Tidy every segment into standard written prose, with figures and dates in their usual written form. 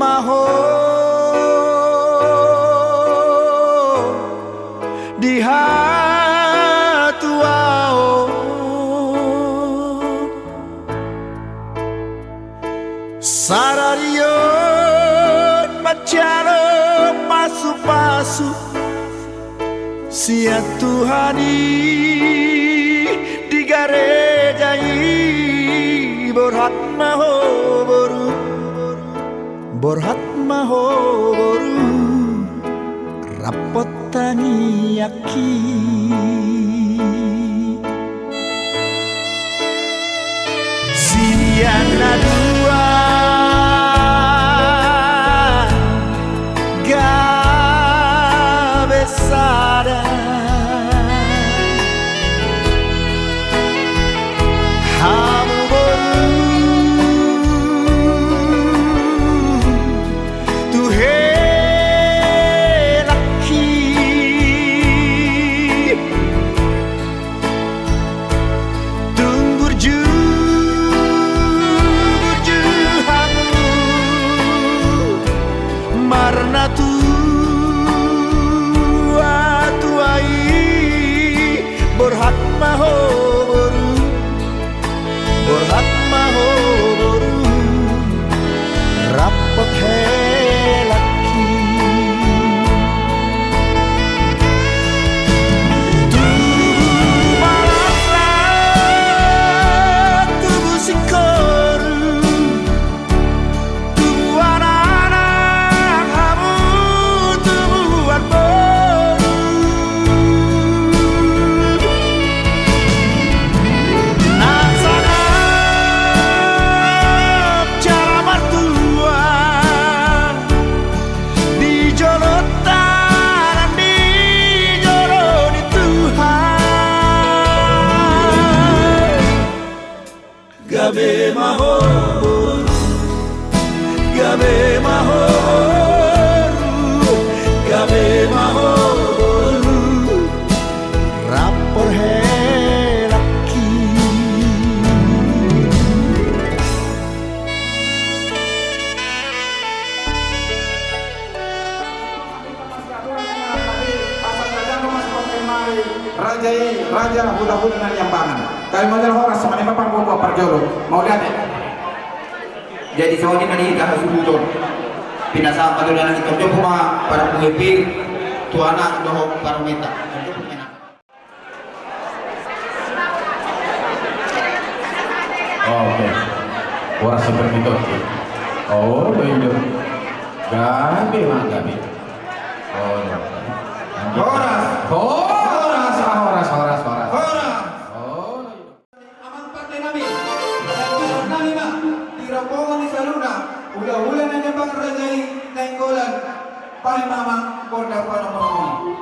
maho di hatuao sararion macalo pasu-pasu sia Tuhani di garejai borhat maho boru borhat maho boru rapotani aki siana dua gabesada hamu boru tuhe laki tunggu burju hamu marna tuai borhat maho boru borhat maho boru rapot helaki tubuh malaslah tubuh sikoru tubuh anak-anak kamu tubuhan boru nasanap cara martua di jolotan di joloni Tuhan gabe maho gabe maho gabe maho rapor helaki Raja hula-hula dengan Yambangan. Kali model horas sama lima panggung perjolo. Mau lihat ya? Jadi saudi nani dah subuh pinasa pada dalam itu jopo ma para pengepir tuana doho para meta. Oke. Horas seperti itu. Oh, itu. Gabi mah gabi. Oh. Horas. Horas. Oh. Aman pandai nabi. Dan nabi mah dirompongan di saluna. Hula-hula nanya bang rajai nenggolan. Paling mamang kondak pada penghuni.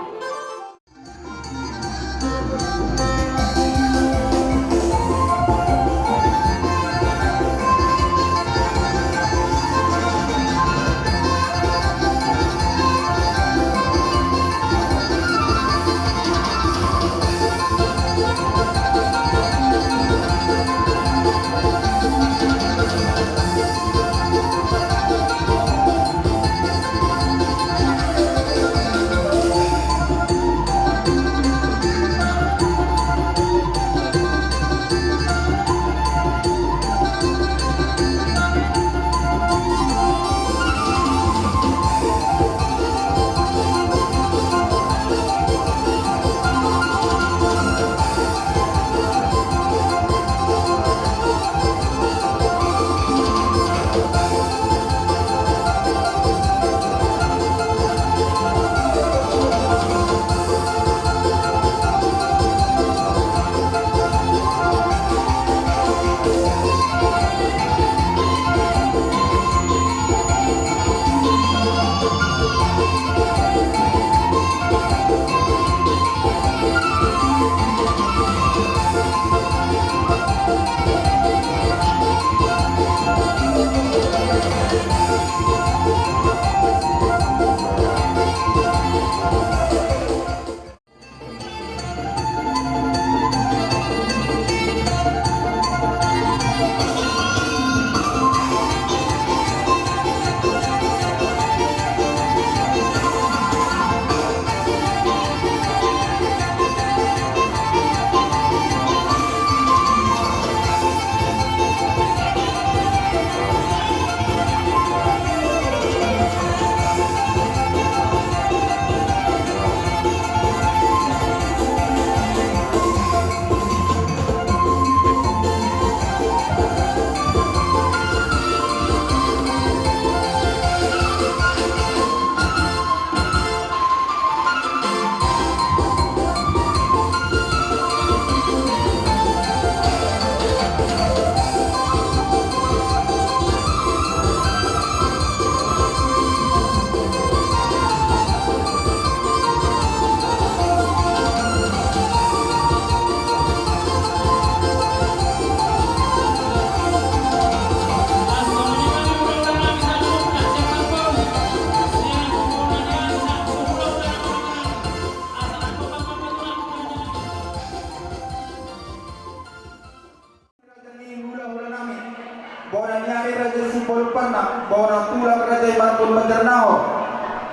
Bona tulang Raja Imarkun Banjarnao,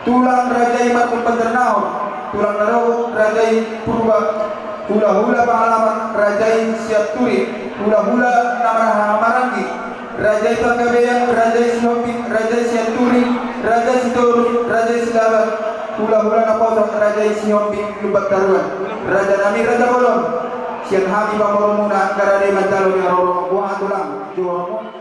tulang Raja Imarkun Banjarnao, tulang Narawu Raja Purba, hula-hula pengalaman Raja Siap Turi, hula-hula nama Marangi, Raja Panggabean, Raja Sinopik, Raja Siap Turi, Raja Sitorus, Raja Silaban, hula-hula naposok Raja Sinopik Lubak Taruan, Raja Nami Raja Kolon, Sian Hami Pamoromuna, Karade Matalo di Aroro, Buang Tulang, Jual.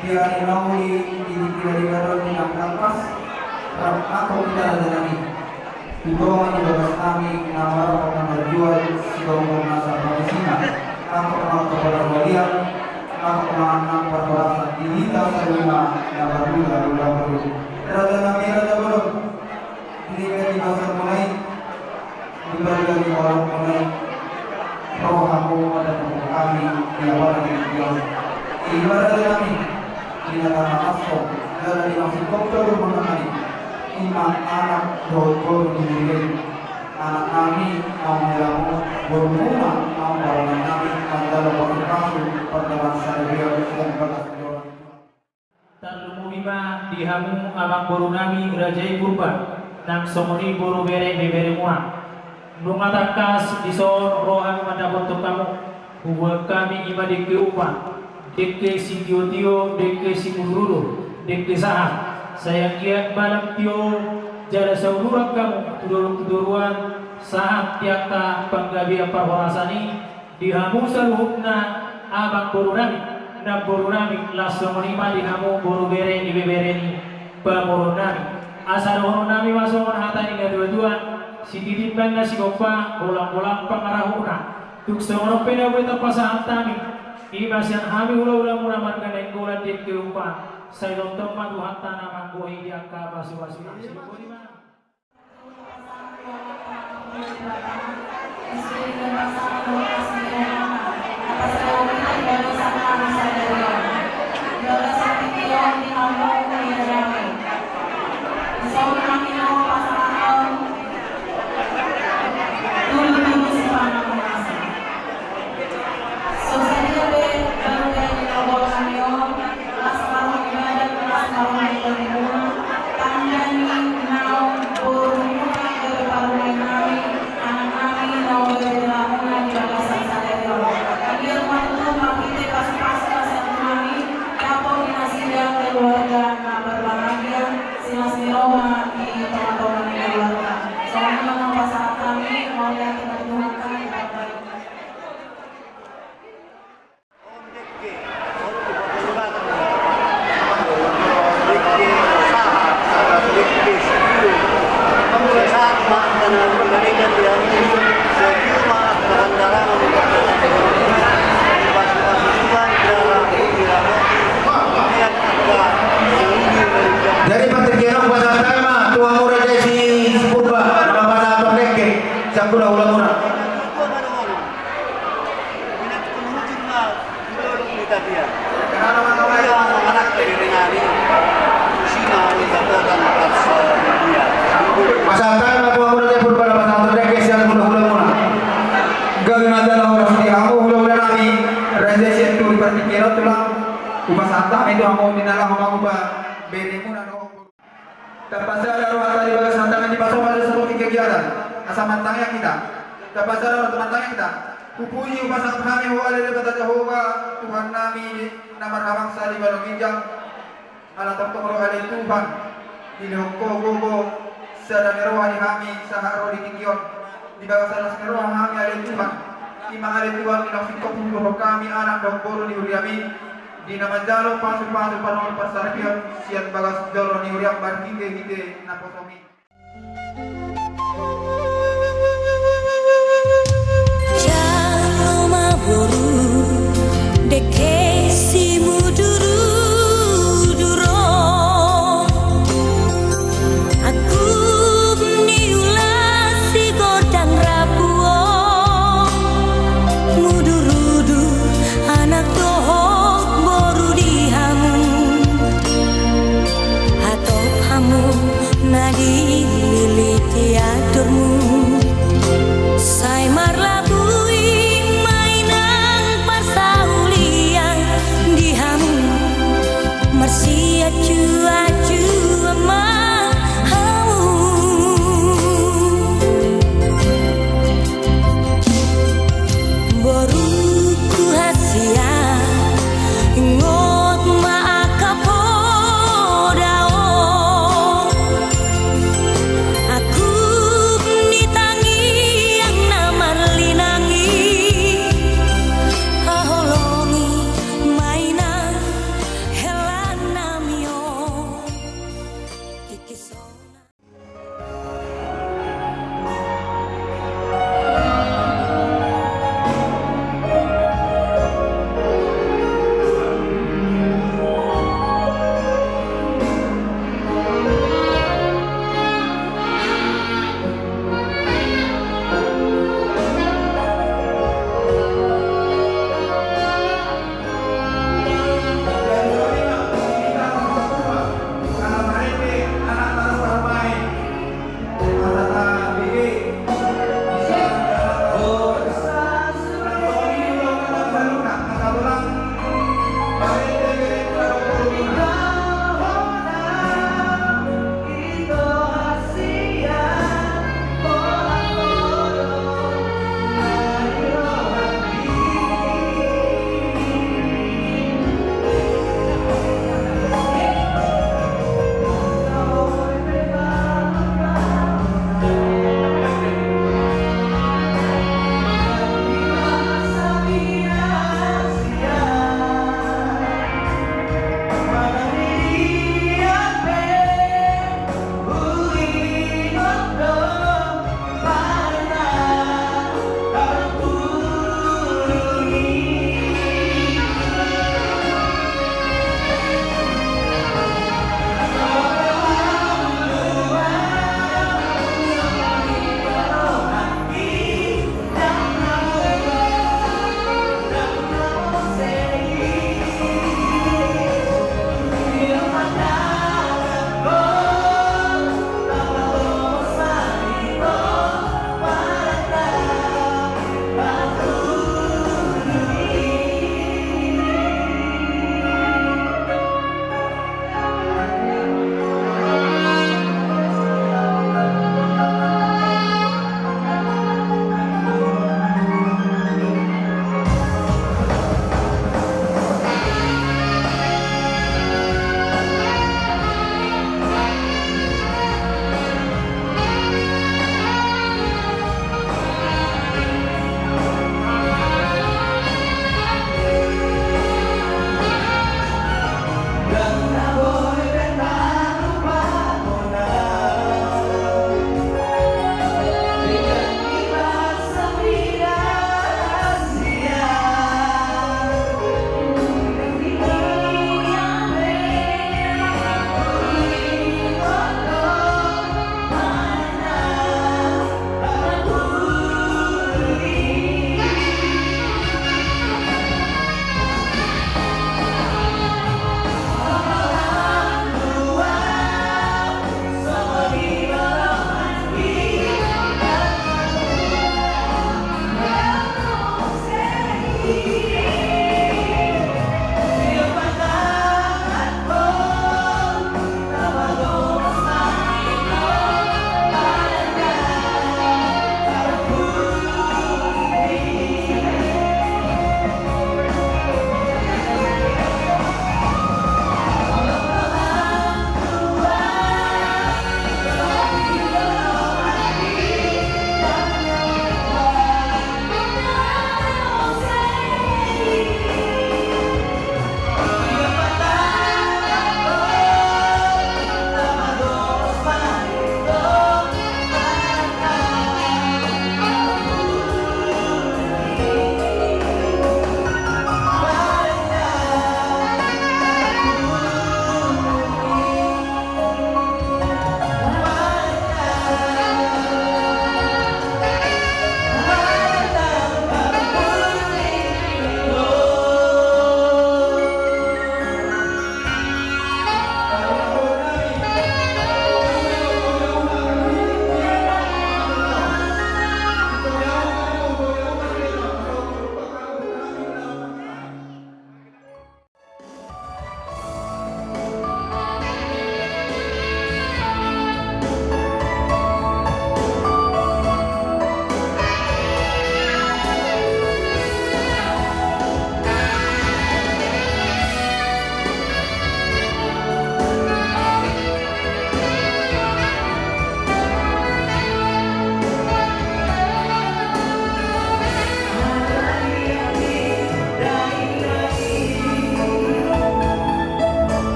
Dia inauli di garon ng kampas ako kita dalani ito ang ibabas namin na marapot ng marjual sigaw mo nasa pamisina ako ang kaparawalian ako ang parwasa dilita sa lima na barbula lula-lula rada namin rada balon hindi ka dibasang mulay dibalikan di walang mulay roh ako ada ng kami diawalan ng Diyos ibarat namin pinakamaasok dahil ang si Dr. mga kani imang anak doon dinilin anak namin ang malamo burmuna ang barangan namin ang dalawang kaso paglaban sa review ng pagkakagawa Tarlumumima dihamu amang boru nami Rajai Purba nang somoni boru bere bebere mua nungatakas dison rohan mandapot kamu huwa kami ibadik ke upah dekke si tio dekke si mururu dekke saha sayang kia balam tio jala saururak kamu tuduruan saat tiaka panggabia parwarasani dihamu saruhukna abang borunami na borunami langsung menima dihamu boru bere ni bebere ni pamorunami asal borunami masuk hata ni dua-dua si titipkan na si kopa ulang-ulang pangarahuna Tukso pinaboy tapasahan tami. Iba siyang hami ula-ula muna man ganay gulat din kiupa. Sa ilong tempat Tuhan tanah mangguhi di angka basi-basi. Dari Patrikiano bahasa Tama, tua murah dari si Purba, nama bahasa Tondeke, Sakura ulang-ulang. Bahasa Tama, tua murah dari Purba, nama bahasa Tondeke, Sakura ulang-ulang. Gawin adalah orang di kamu, ulang-ulang kami, Raja Sientu di Patrikiano tulang, bahasa Tama itu kamu dinalah kamu bah berimu dan terpaksa roh tadi bagas tantangan di pasar pada sebuah kegiatan asal mantangnya kita terpaksa teman-teman kita kupuji upasang kami wa alaihi kata Jehovah Tuhan nami nama rabang sali balong injang ala tokong roh alaihi Tuhan di lehoko gogo sadani roh kami saharo di kikion di bagas alas roh kami alaihi Tuhan imang alaihi Tuhan inafikop roh kami anak dokoro di uriami di nama jalo pasu-pasu panon pasarapion siat bagas jolo ni uriak bar hite naposomi. Jalo maburu deke si muduru duro aku niulasi godang rapuo mudurudu anak toho nadi liliti aturmu say marlabui mainang pasaulian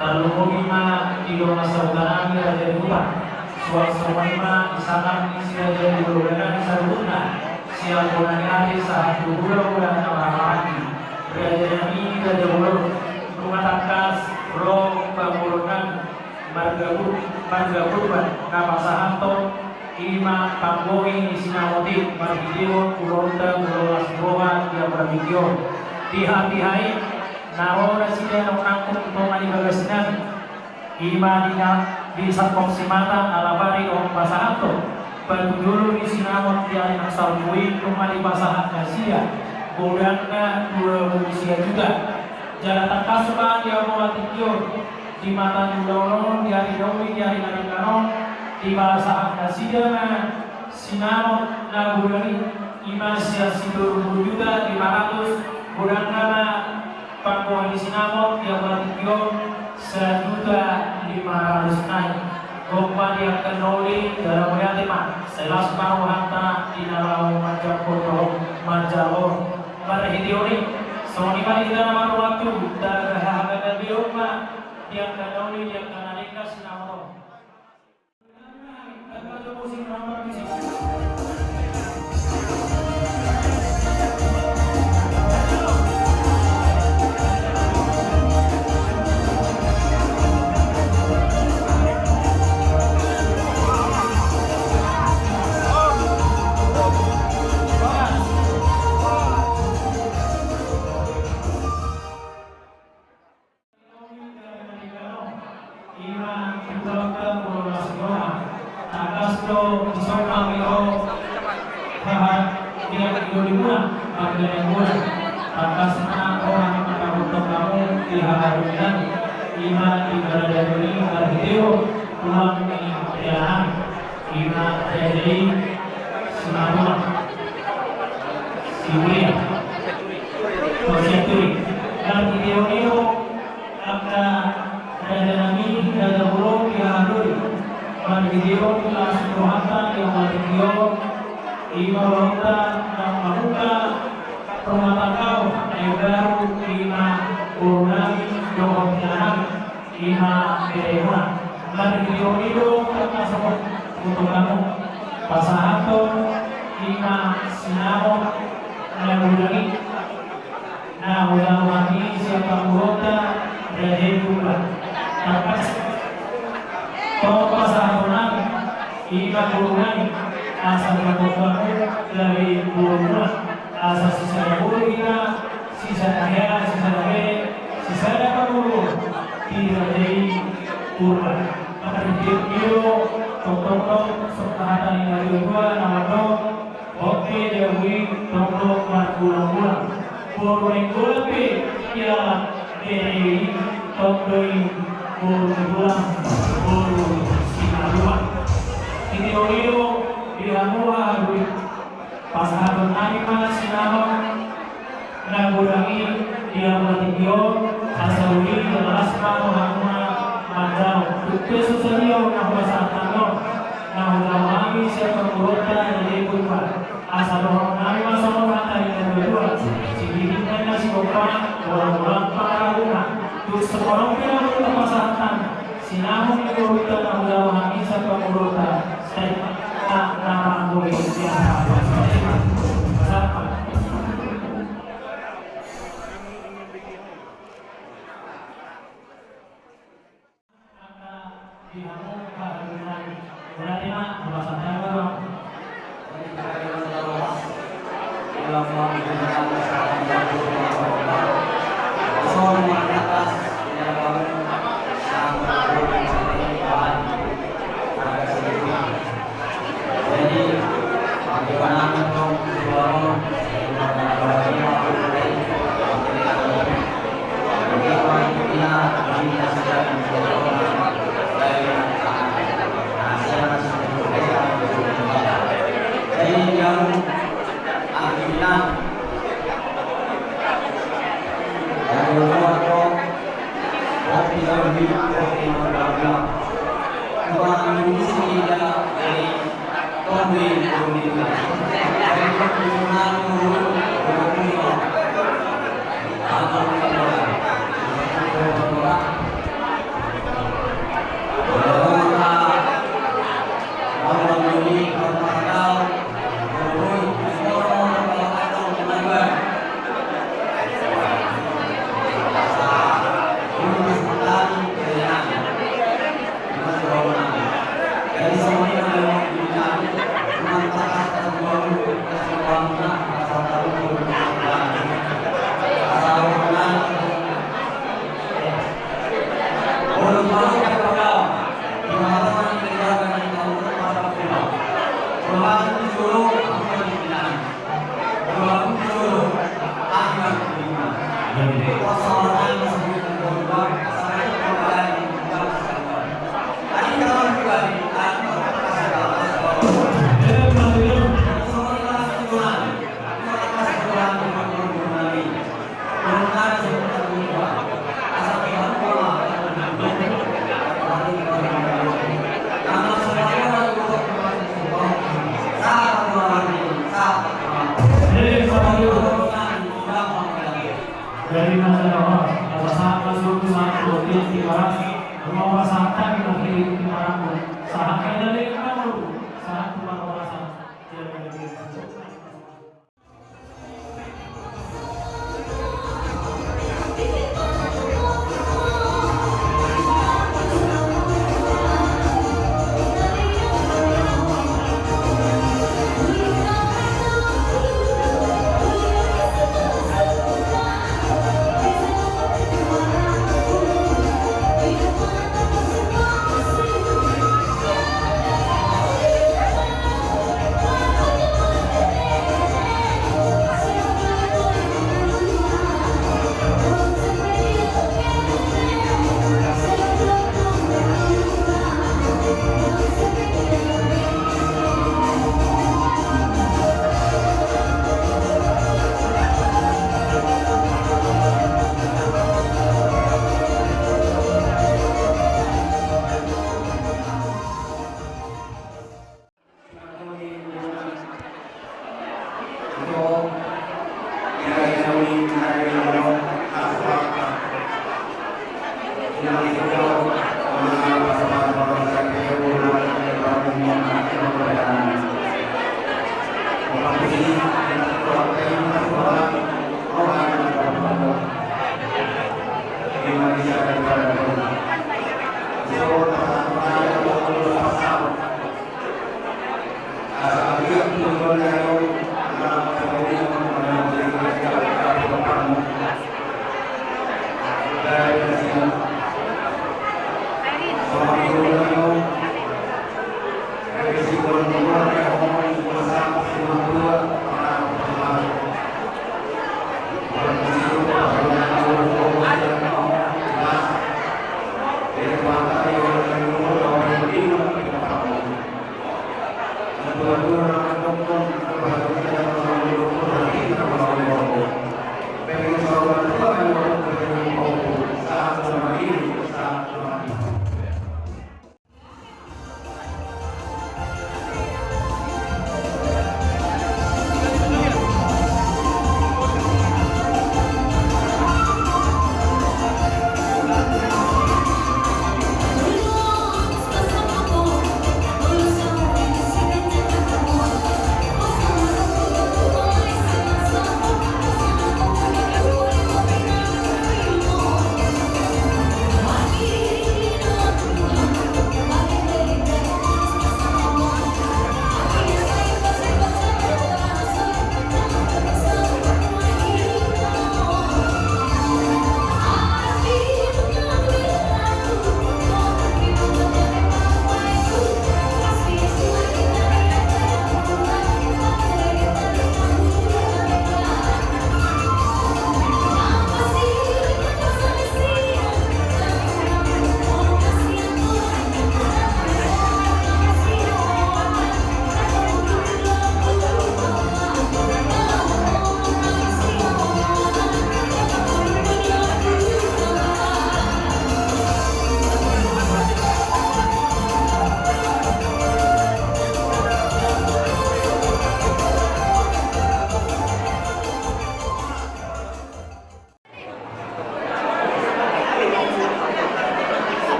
Tarlumogima Idoma Saudarami Raja Bulan Suasana Isakan Isi Raja Bulan Saruna Sial Bunani Saat Bulan Namahati Raja Nami Raja Bulan Rumah Tangkas Roh Bangunan Marga Bulan Kapasahanto Ima Panggoing Isinawati Margidewo Kulonda Kulolas Boha Dia Prabidyo Dihati-hai Naro Residen Nangkung Tomani Bagasnan Ima di Satpong Simata Alabari Om Pasahanto Batu dulu di Sinawat di Anak Salmui Tomani Pasahan Asia Godangna 2 usia juga Jalan Takasuka di Amowatikyo di Mata Nulono di Hari Dowi di Hari Narikano di Pasahan Asia Sinawat Nagurani Ima Sia Sidur juga 500 Godangna Pangkuan di Sinamot yang berarti 1.500 naik. Gompa dia kenoli dalam tema selas paruhanta di dalam macam foto majalo berhidioni. Soni kali kita nama waktu dan kehabisan di rumah yang kenoli yang kanalika Sinamot. Kita musim nomor di sini. Pasahanto, Ima Sinamot, Nagulani, Nahulawani, Siapa Murota, Raja Bulan. Tapas, Pasahantonan, Ima Bulunani, Asal Kabupaten dari Bulungan, Asal Sisa Bulungan, Sisa Daya, Sisa Daya, Sisa Daya di Raja Bulan. Maka di Tok-tok serta yang dua nama oke Dewi tok-tok margulang-gulang Purwenggulang ya dari tok-doi Purwenggulang Purwenggulang ini olio dihamua harus pasangan anima sinama nagulangi dia bertinggi asal ini alasma muhamma Majau, itu susahnya nak bahasa tangan, nak ulama siapa berota jadi kurban. Asal orang kami masuk kata yang kedua, sehingga nasi kurban orang para rumah. Terus seorang pun berota pasatan, sinamu yang berota nak ulama siapa berota. Saya tak nama boleh siapa. Siapa? kasih rumah sahatan itu di Marangko. Sahabat dari kamu, sahat rumah orang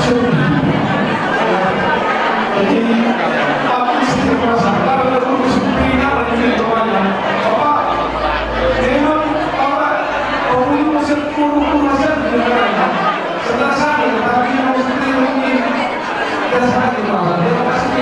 Jadi aku istri merasa kalau aku disiplin apa ini doanya. Apa? Memang apa? Kamu itu masih kurang saja dengan setelah sakit, tapi yang istri ini tidak sakit malah. Dia pasti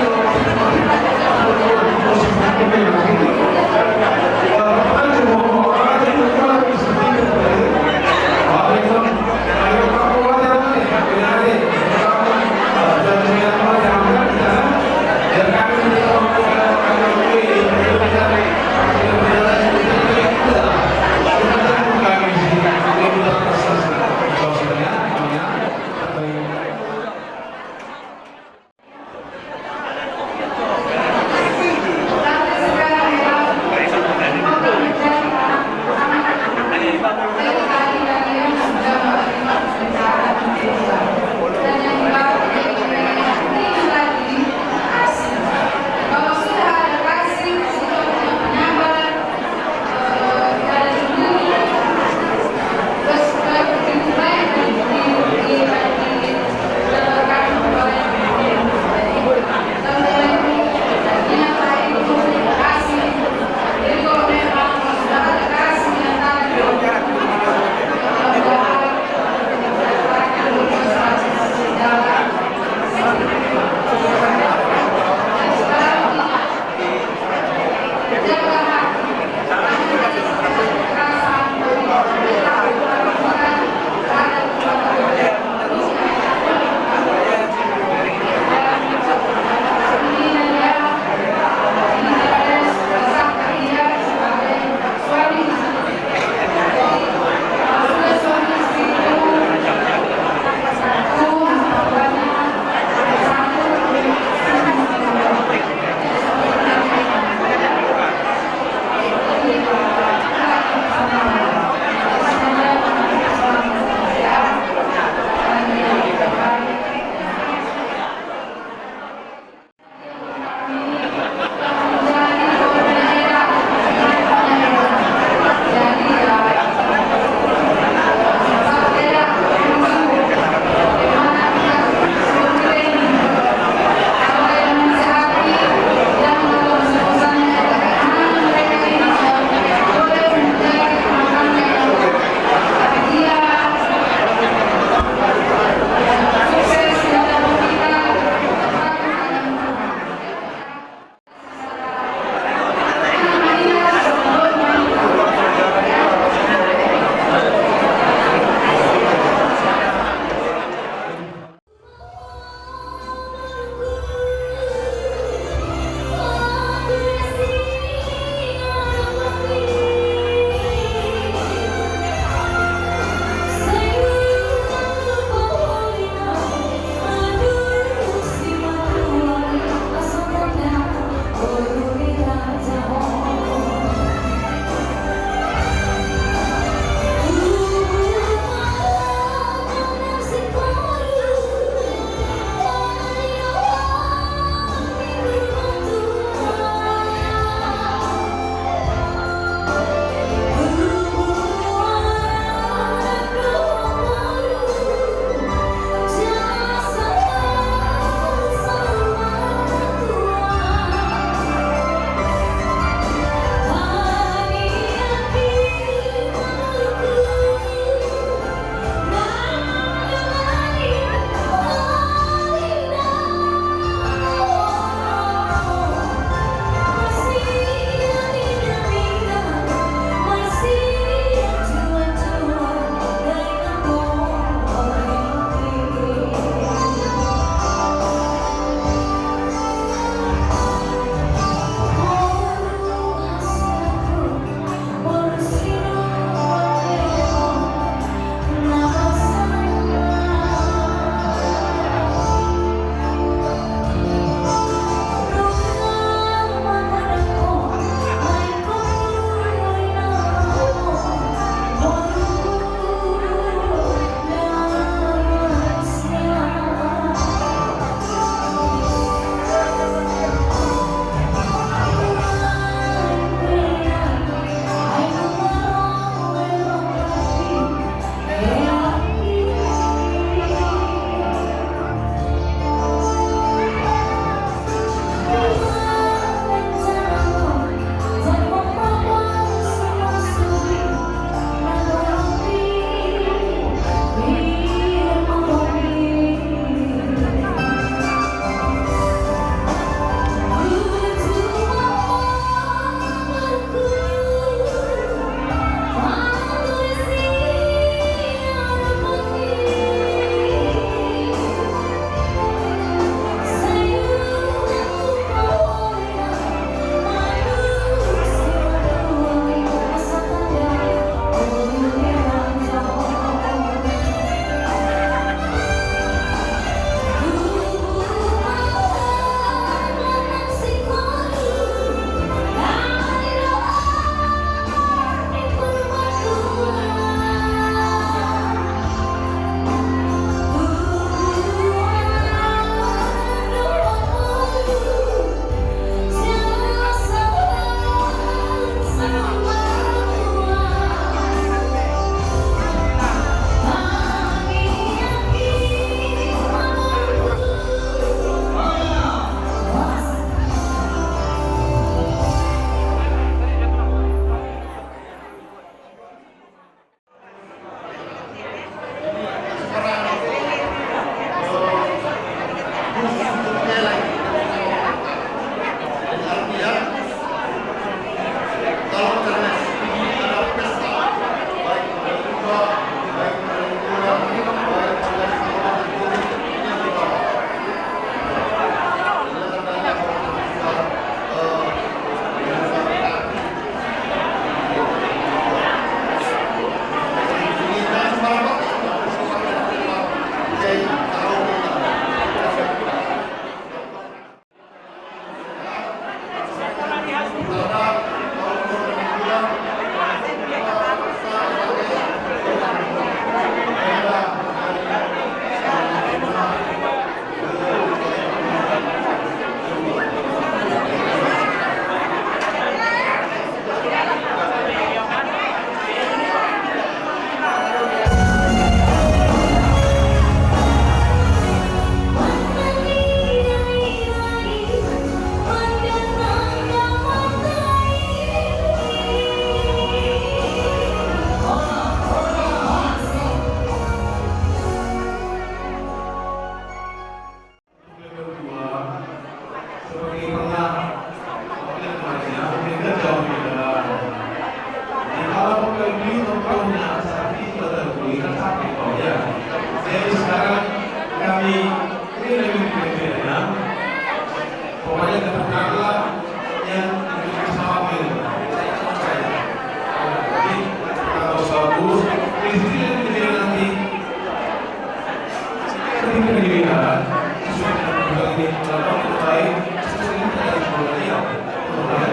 ini pendidikan sesuai dengan undang ini melakukan yang baik sesuai dengan dari beliau. Kemudian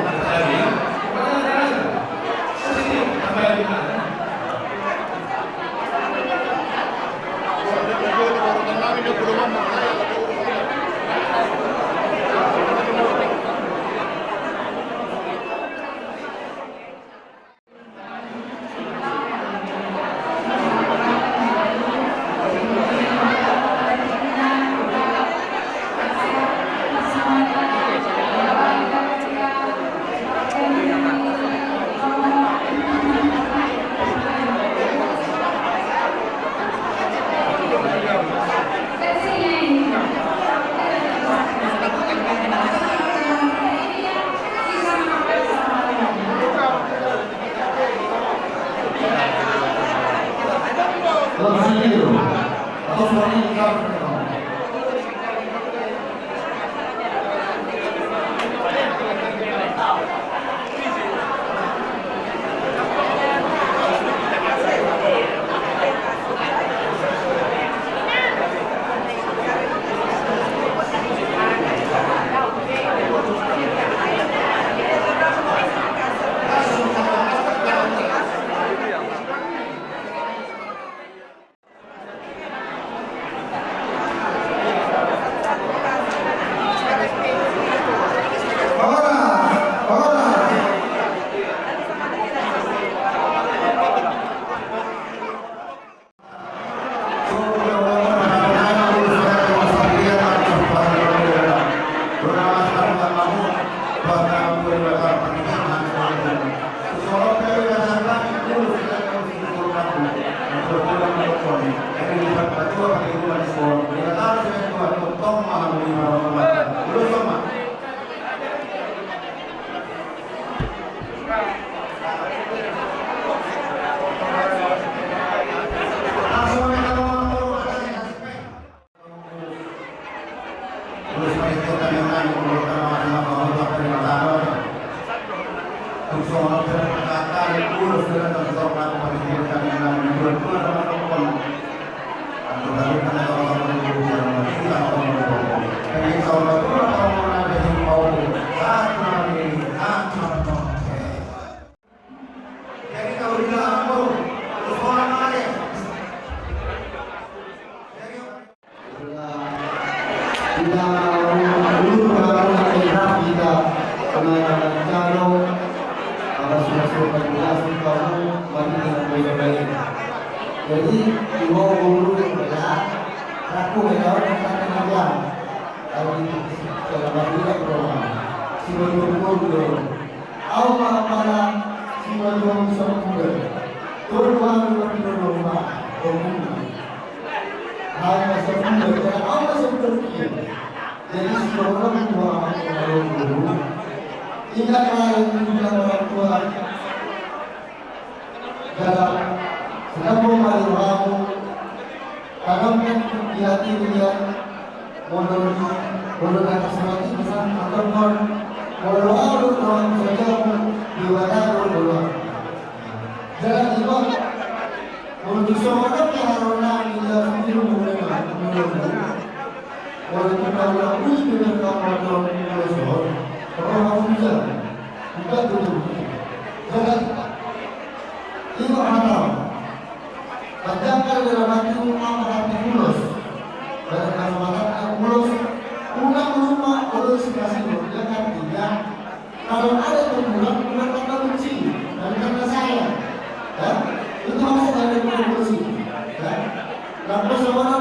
terjadi sini apa yang dimana? Jadi ibu guru yang benar, aku menjawab tentang aja. Kalau itu dalam tidak program, si guru, awal malam si guru sempurna, tuan guru rumah, umum, hanya sempurna, dan awal sempurna. Jadi si orang tua guru, ingatlah juga orang tua dalam sedang memahami tanamkan di hati dia menurut atas hati bisa ataupun menurut orang saja diwadah menurut jangan juga menurut seorang yang orang dia sendiri menurut orang kita lakukan dengan kawan menurut orang bisa bukan betul jangan ini orang Padahal dalam hati rumah hati mulus dan kalimatnya mulus ulang rumah mulus kasih yang artinya kalau ada temuran bukan karena benci dan karena saya itu maksud dari mulus ya. Lalu seorang